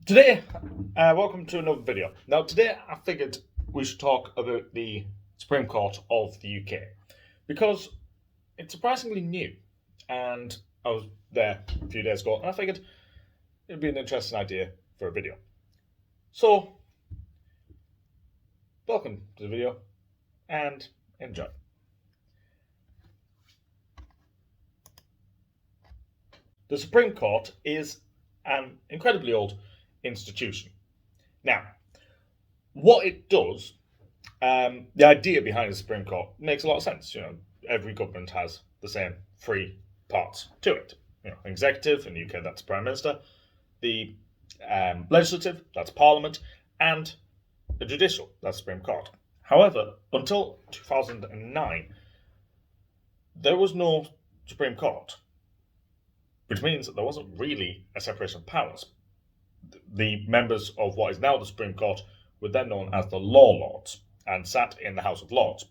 Today, welcome to another video. Now, today I figured we should talk about the Supreme Court of the UK because it's surprisingly new, and I was there a few days ago, and I figured it'd be an interesting idea for a video. So, welcome to the video, and enjoy. The Supreme Court is an incredibly old institution. Now, what it does, the idea behind the Supreme Court makes a lot of sense. Every government has the same three parts to it. Executive, in the UK that's Prime Minister, the legislative, that's Parliament, and the judicial, that's Supreme Court. However, until 2009, there was no Supreme Court, which means that there wasn't really a separation of powers. The members of what is now the Supreme Court were then known as the Law Lords and sat in the House of Lords,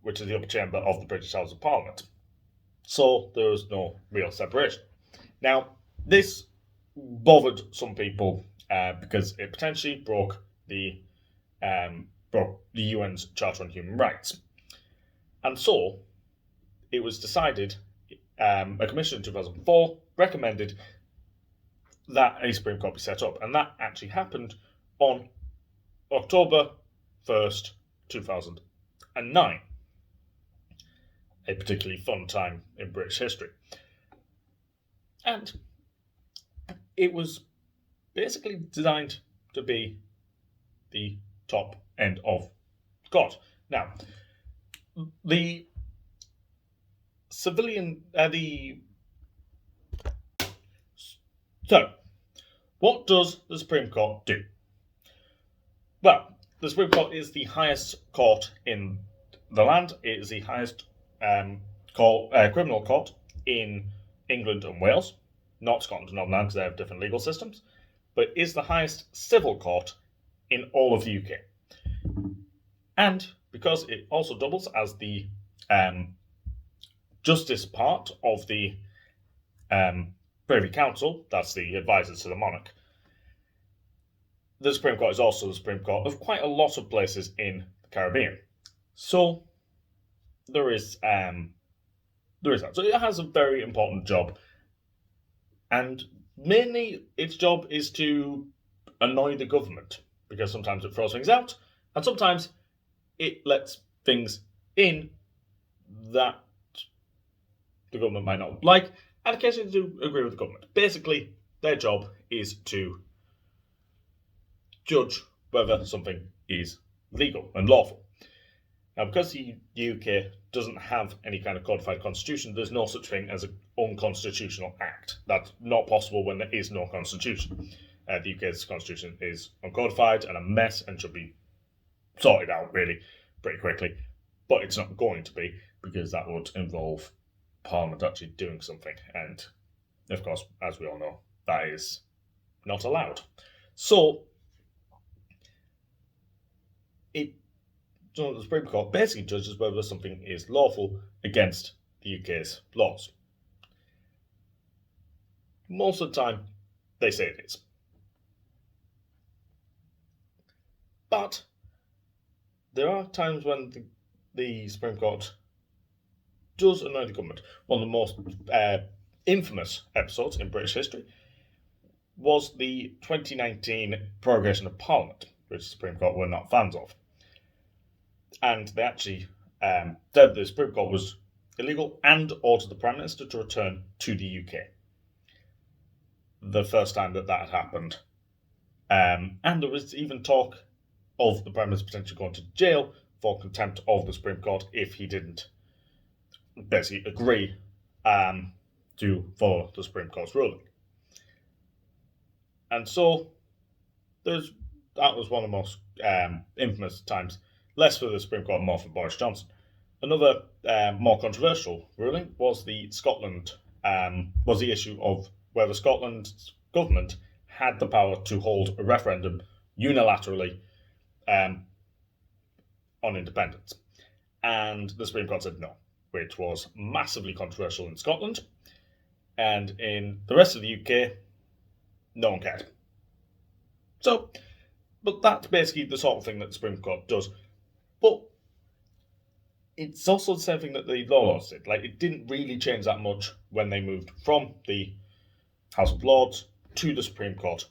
which is the upper chamber of the British House of Parliament. So there was no real separation. Now, this bothered some people because it potentially broke the UN's Charter on Human Rights. And so it was decided, a commission in 2004 recommended that a Supreme Court be set up, and that actually happened on October 1st, 2009. A particularly fun time in British history. And it was basically designed to be the top end of court. Now, the So, what does the Supreme Court do? Well, the Supreme Court is the highest court in the land. It is the highest criminal court in England and Wales, not Scotland and Northern Ireland because they have different legal systems, but it is the highest civil court in all of the UK. And because it also doubles as the justice part of the Privy Council, that's the advisors to the monarch, the Supreme Court is also the Supreme Court of quite a lot of places in the Caribbean. So there is that. So it has a very important job, and mainly its job is to annoy the government because sometimes it throws things out, and sometimes it lets things in that the government might not like, and occasionally do agree with the government. Basically, their job is to judge whether something is legal and lawful. Now, because the UK doesn't have any kind of codified constitution, there's no such thing as an unconstitutional act. That's not possible when there is no constitution. The UK's constitution is uncodified and a mess and should be sorted out really pretty quickly. But it's not going to be, because that would involve Parliament actually doing something. And, of course, as we all know, that is not allowed. So, the Supreme Court basically judges whether something is lawful against the UK's laws. Most of the time, they say it is. But there are times when the Supreme Court does annoy the government. One of the most infamous episodes in British history was the 2019 prorogation of Parliament, which the Supreme Court were not fans of. And they actually said the Supreme Court was illegal and ordered the Prime Minister to return to the UK. The first time that had happened. And there was even talk of the Prime Minister potentially going to jail for contempt of the Supreme Court if he didn't basically agree to follow the Supreme Court's ruling. And so that was one of the most infamous times. Less for the Supreme Court, more for Boris Johnson. Another more controversial ruling was the issue of whether Scotland's government had the power to hold a referendum unilaterally on independence. And the Supreme Court said no, which was massively controversial in Scotland. And in the rest of the UK, no one cares. So, but that's basically the sort of thing that the Supreme Court does. But it's also the same thing that the Law Lords did. Like, it didn't really change that much when they moved from the House of Lords to the Supreme Court.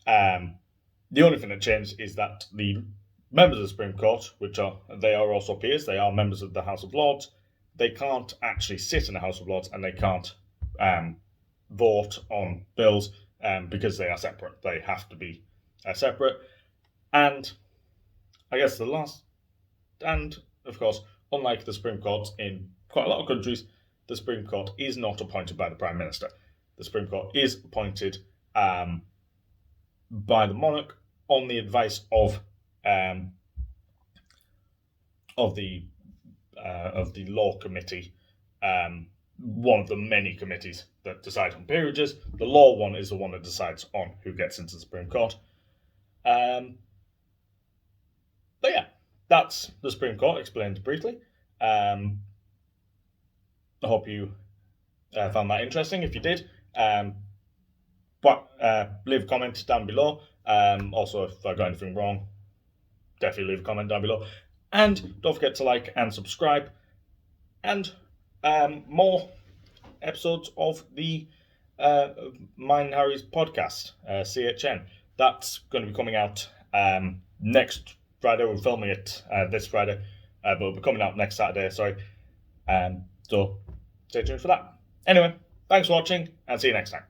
The only thing that changed is that the members of the Supreme Court, they are also peers, they are members of the House of Lords, they can't actually sit in the House of Lords and they can't vote on bills because they are separate. They have to be separate. And I guess of course, unlike the Supreme Court in quite a lot of countries, the Supreme Court is not appointed by the Prime Minister. The Supreme Court is appointed by the monarch on the advice of the Law Committee, one of the many committees that decide on peerages. The Law one is the one that decides on who gets into the Supreme Court. But yeah, that's the Supreme Court explained briefly. I hope you found that interesting. If you did, leave a comment down below. Also, if I got anything wrong, definitely leave a comment down below. And don't forget to like and subscribe. And more episodes of the Mine and Harry's podcast, CHN. That's going to be coming out next Friday. We're filming it this Friday, but it'll be coming out next Saturday, sorry. So stay tuned for that. Anyway, thanks for watching, and see you next time.